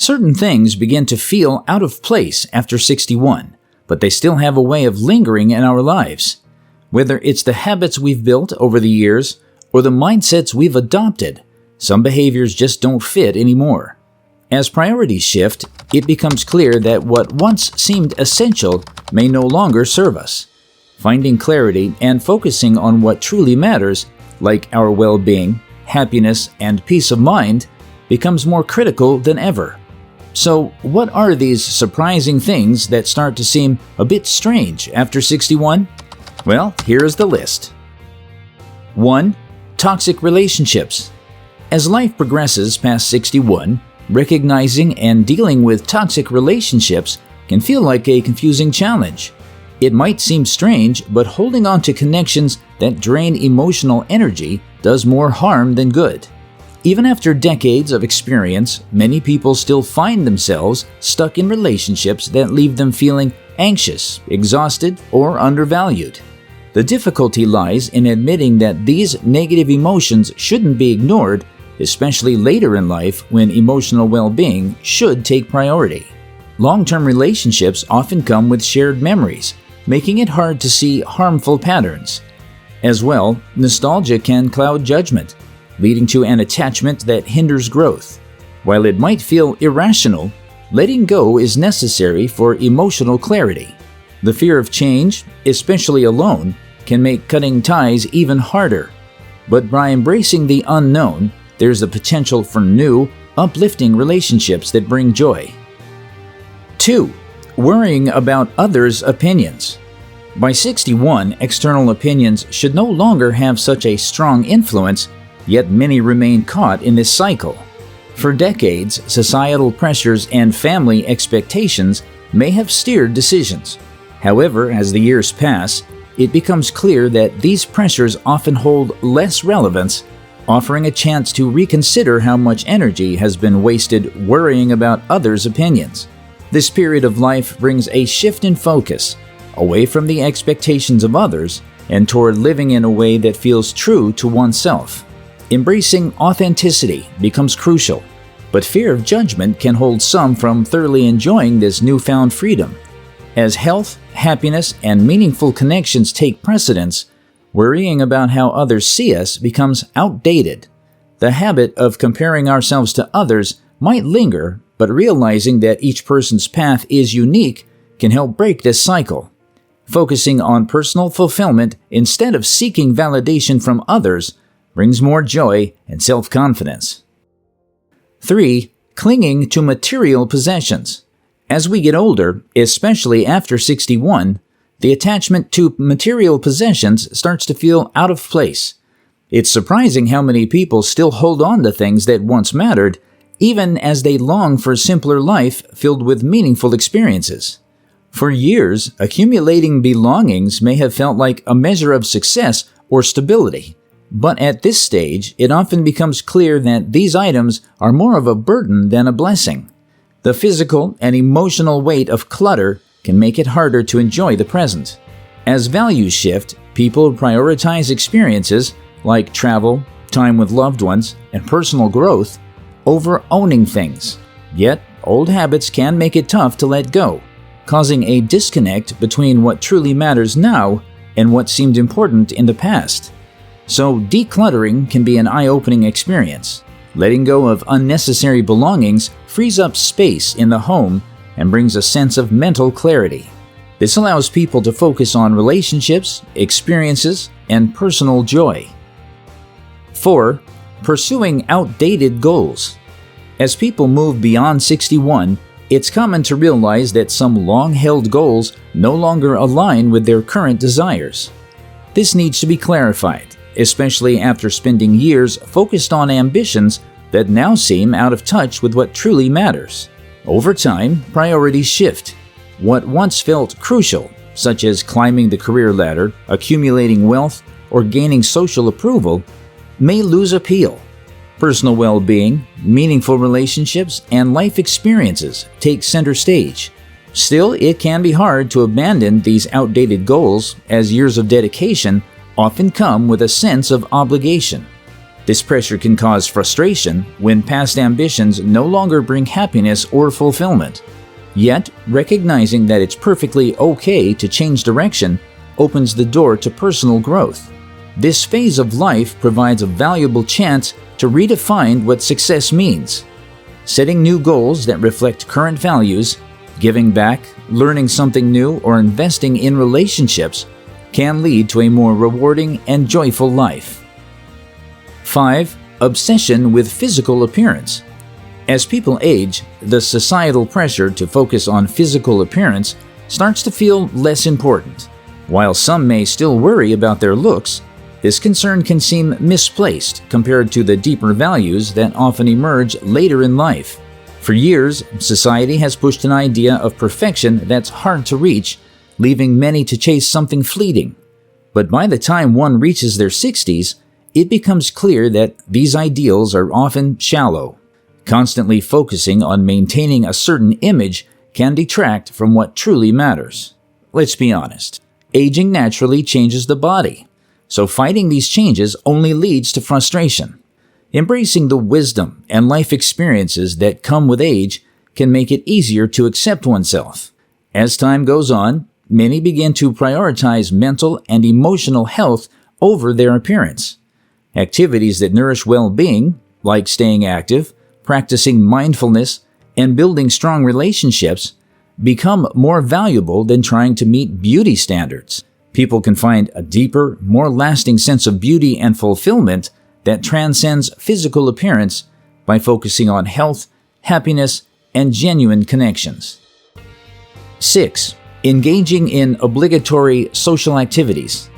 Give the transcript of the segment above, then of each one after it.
Certain things begin to feel out of place after 61, but they still have a way of lingering in our lives. Whether it's the habits we've built over the years or the mindsets we've adopted, some behaviors just don't fit anymore. As priorities shift, it becomes clear that what once seemed essential may no longer serve us. Finding clarity and focusing on what truly matters, like our well-being, happiness, and peace of mind, becomes more critical than ever. So, what are these surprising things that start to seem a bit strange after 61? Well, here is the list. 1. Toxic relationships. As life progresses past 61, recognizing and dealing with toxic relationships can feel like a confusing challenge. It might seem strange, but holding on to connections that drain emotional energy does more harm than good. Even after decades of experience, many people still find themselves stuck in relationships that leave them feeling anxious, exhausted, or undervalued. The difficulty lies in admitting that these negative emotions shouldn't be ignored, especially later in life when emotional well-being should take priority. Long-term relationships often come with shared memories, making it hard to see harmful patterns. As well, nostalgia can cloud judgment, leading to an attachment that hinders growth. While it might feel irrational, letting go is necessary for emotional clarity. The fear of change, especially alone, can make cutting ties even harder. But by embracing the unknown, there's the potential for new, uplifting relationships that bring joy. 2. Worrying about others' opinions. By 61, external opinions should no longer have such a strong influence, yet many remain caught in this cycle. For decades, societal pressures and family expectations may have steered decisions. However, as the years pass, it becomes clear that these pressures often hold less relevance, offering a chance to reconsider how much energy has been wasted worrying about others' opinions. This period of life brings a shift in focus, away from the expectations of others and toward living in a way that feels true to oneself. Embracing authenticity becomes crucial, but fear of judgment can hold some from thoroughly enjoying this newfound freedom. As health, happiness, and meaningful connections take precedence, worrying about how others see us becomes outdated. The habit of comparing ourselves to others might linger, but realizing that each person's path is unique can help break this cycle. Focusing on personal fulfillment instead of seeking validation from others brings more joy and self-confidence. 3. Clinging to material possessions. As we get older, especially after 61, the attachment to material possessions starts to feel out of place. It's surprising how many people still hold on to things that once mattered, even as they long for a simpler life filled with meaningful experiences. For years, accumulating belongings may have felt like a measure of success or stability. But at this stage, it often becomes clear that these items are more of a burden than a blessing. The physical and emotional weight of clutter can make it harder to enjoy the present. As values shift, people prioritize experiences like travel, time with loved ones, and personal growth over owning things. Yet, old habits can make it tough to let go, causing a disconnect between what truly matters now and what seemed important in the past. So, decluttering can be an eye-opening experience. Letting go of unnecessary belongings frees up space in the home and brings a sense of mental clarity. This allows people to focus on relationships, experiences, and personal joy. 4. Pursuing outdated goals. As people move beyond 61, it's common to realize that some long-held goals no longer align with their current desires. This needs to be clarified, especially after spending years focused on ambitions that now seem out of touch with what truly matters. Over time, priorities shift. What once felt crucial, such as climbing the career ladder, accumulating wealth, or gaining social approval, may lose appeal. Personal well-being, meaningful relationships, and life experiences take center stage. Still, it can be hard to abandon these outdated goals as years of dedication often come with a sense of obligation. This pressure can cause frustration when past ambitions no longer bring happiness or fulfillment. Yet, recognizing that it's perfectly okay to change direction opens the door to personal growth. This phase of life provides a valuable chance to redefine what success means. Setting new goals that reflect current values, giving back, learning something new, or investing in relationships can lead to a more rewarding and joyful life. 5. Obsession with physical appearance. As people age, the societal pressure to focus on physical appearance starts to feel less important. While some may still worry about their looks, this concern can seem misplaced compared to the deeper values that often emerge later in life. For years, society has pushed an idea of perfection that's hard to reach, leaving many to chase something fleeting. But by the time one reaches their 60s, it becomes clear that these ideals are often shallow. Constantly focusing on maintaining a certain image can detract from what truly matters. Let's be honest, aging naturally changes the body, so fighting these changes only leads to frustration. Embracing the wisdom and life experiences that come with age can make it easier to accept oneself. As time goes on, many begin to prioritize mental and emotional health over their appearance. Activities that nourish well-being, like staying active, practicing mindfulness, and building strong relationships, become more valuable than trying to meet beauty standards. People can find a deeper, more lasting sense of beauty and fulfillment that transcends physical appearance by focusing on health, happiness, and genuine connections. 6. Engaging in obligatory social activities.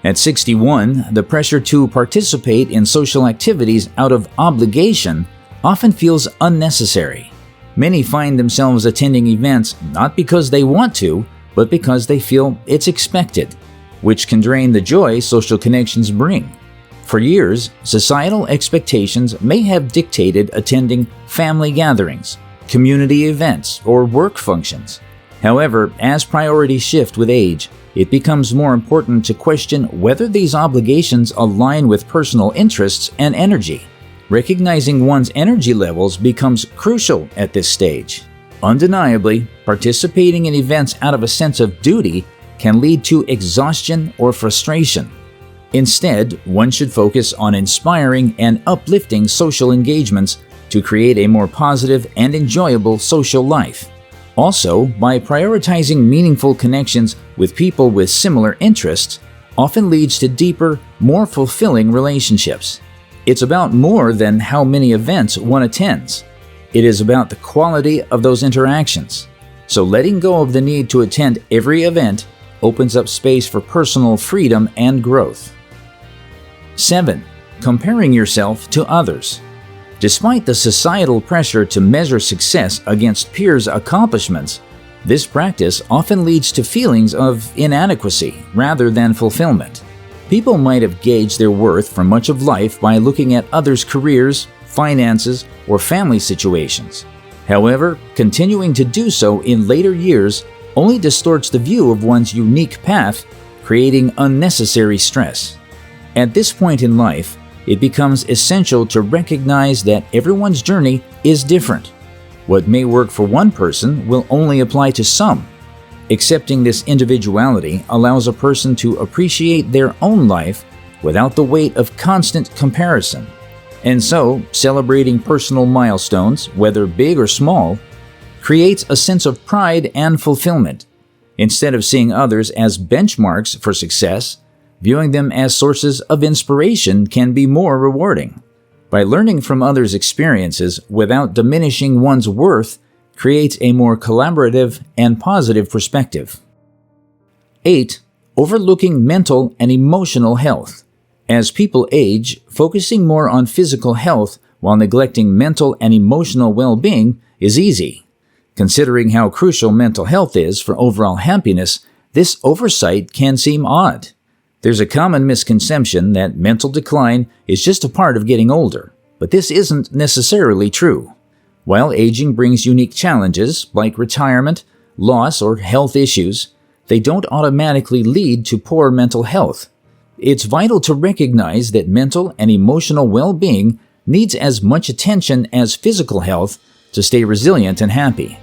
At 61, the pressure to participate in social activities out of obligation often feels unnecessary. Many find themselves attending events not because they want to, but because they feel it's expected, which can drain the joy social connections bring. For years, societal expectations may have dictated attending family gatherings, community events, or work functions. However, as priorities shift with age, it becomes more important to question whether these obligations align with personal interests and energy. Recognizing one's energy levels becomes crucial at this stage. Undeniably, participating in events out of a sense of duty can lead to exhaustion or frustration. Instead, one should focus on inspiring and uplifting social engagements to create a more positive and enjoyable social life. Also, by prioritizing meaningful connections with people with similar interests often leads to deeper, more fulfilling relationships. It's about more than how many events one attends. It is about the quality of those interactions. So letting go of the need to attend every event opens up space for personal freedom and growth. 7. Comparing yourself to others. Despite the societal pressure to measure success against peers' accomplishments, this practice often leads to feelings of inadequacy rather than fulfillment. People might have gauged their worth for much of life by looking at others' careers, finances, or family situations. However, continuing to do so in later years only distorts the view of one's unique path, creating unnecessary stress. At this point in life, it becomes essential to recognize that everyone's journey is different. What may work for one person will only apply to some. Accepting this individuality allows a person to appreciate their own life without the weight of constant comparison. And so, celebrating personal milestones, whether big or small, creates a sense of pride and fulfillment. Instead of seeing others as benchmarks for success, viewing them as sources of inspiration can be more rewarding. By learning from others' experiences without diminishing one's worth creates a more collaborative and positive perspective. 8. Overlooking mental and emotional health. As people age, focusing more on physical health while neglecting mental and emotional well-being is easy. Considering how crucial mental health is for overall happiness, this oversight can seem odd. There's a common misconception that mental decline is just a part of getting older, but this isn't necessarily true. While aging brings unique challenges like retirement, loss, or health issues, they don't automatically lead to poor mental health. It's vital to recognize that mental and emotional well-being needs as much attention as physical health to stay resilient and happy.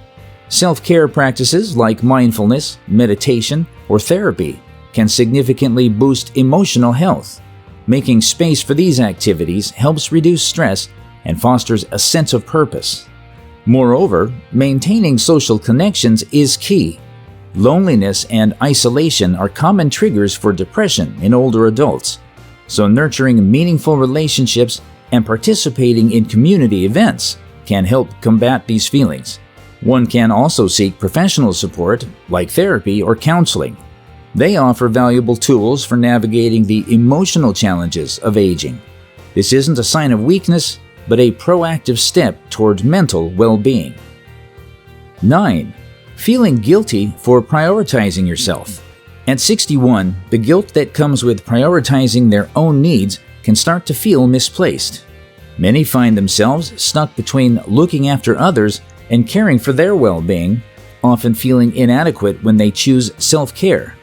Self-care practices like mindfulness, meditation, or therapy can significantly boost emotional health. Making space for these activities helps reduce stress and fosters a sense of purpose. Moreover, maintaining social connections is key. Loneliness and isolation are common triggers for depression in older adults, so nurturing meaningful relationships and participating in community events can help combat these feelings. One can also seek professional support like therapy or counseling. They offer valuable tools for navigating the emotional challenges of aging. This isn't a sign of weakness, but a proactive step toward mental well-being. 9. Feeling guilty for prioritizing yourself. At 61, the guilt that comes with prioritizing their own needs can start to feel misplaced. Many find themselves stuck between looking after others and caring for their well-being, often feeling inadequate when they choose self-care.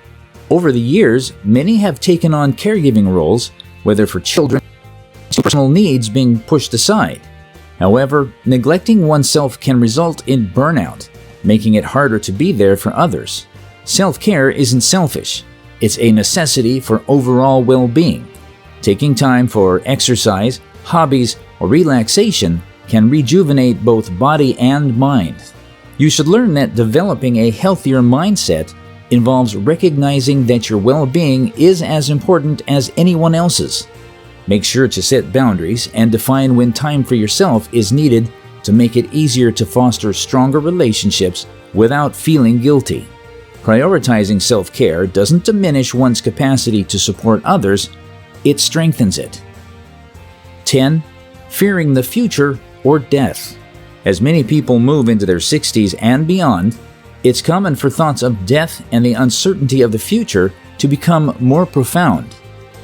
Over the years, many have taken on caregiving roles, whether for children or personal needs being pushed aside. However, neglecting oneself can result in burnout, making it harder to be there for others. Self-care isn't selfish. It's a necessity for overall well-being. Taking time for exercise, hobbies, or relaxation can rejuvenate both body and mind. You should learn that developing a healthier mindset involves recognizing that your well-being is as important as anyone else's. Make sure to set boundaries and define when time for yourself is needed to make it easier to foster stronger relationships without feeling guilty. Prioritizing self-care doesn't diminish one's capacity to support others, it strengthens it. 10. Fearing the future or death. As many people move into their 60s and beyond, it's common for thoughts of death and the uncertainty of the future to become more profound.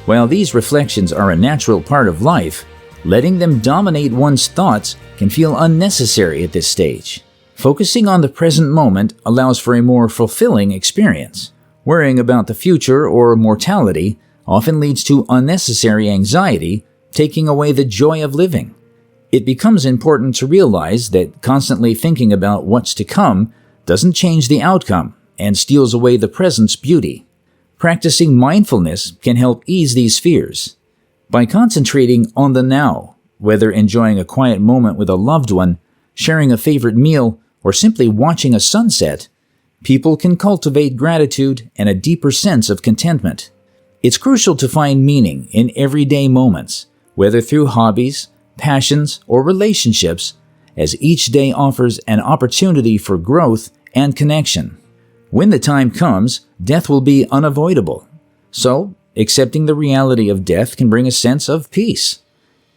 While these reflections are a natural part of life, letting them dominate one's thoughts can feel unnecessary at this stage. Focusing on the present moment allows for a more fulfilling experience. Worrying about the future or mortality often leads to unnecessary anxiety, taking away the joy of living. It becomes important to realize that constantly thinking about what's to come doesn't change the outcome and steals away the present's beauty. Practicing mindfulness can help ease these fears. By concentrating on the now, whether enjoying a quiet moment with a loved one, sharing a favorite meal, or simply watching a sunset, people can cultivate gratitude and a deeper sense of contentment. It's crucial to find meaning in everyday moments, whether through hobbies, passions, or relationships, as each day offers an opportunity for growth and connection. When the time comes, death will be unavoidable. So, accepting the reality of death can bring a sense of peace.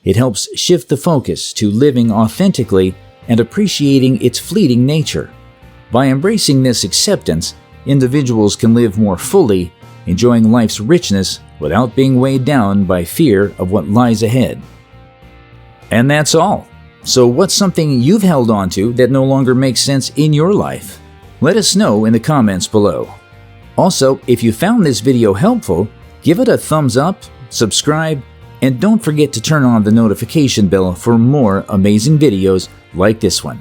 It helps shift the focus to living authentically and appreciating its fleeting nature. By embracing this acceptance, individuals can live more fully, enjoying life's richness without being weighed down by fear of what lies ahead. And that's all. So what's something you've held on to that no longer makes sense in your life? Let us know in the comments below. Also, if you found this video helpful, give it a thumbs up, subscribe, and don't forget to turn on the notification bell for more amazing videos like this one.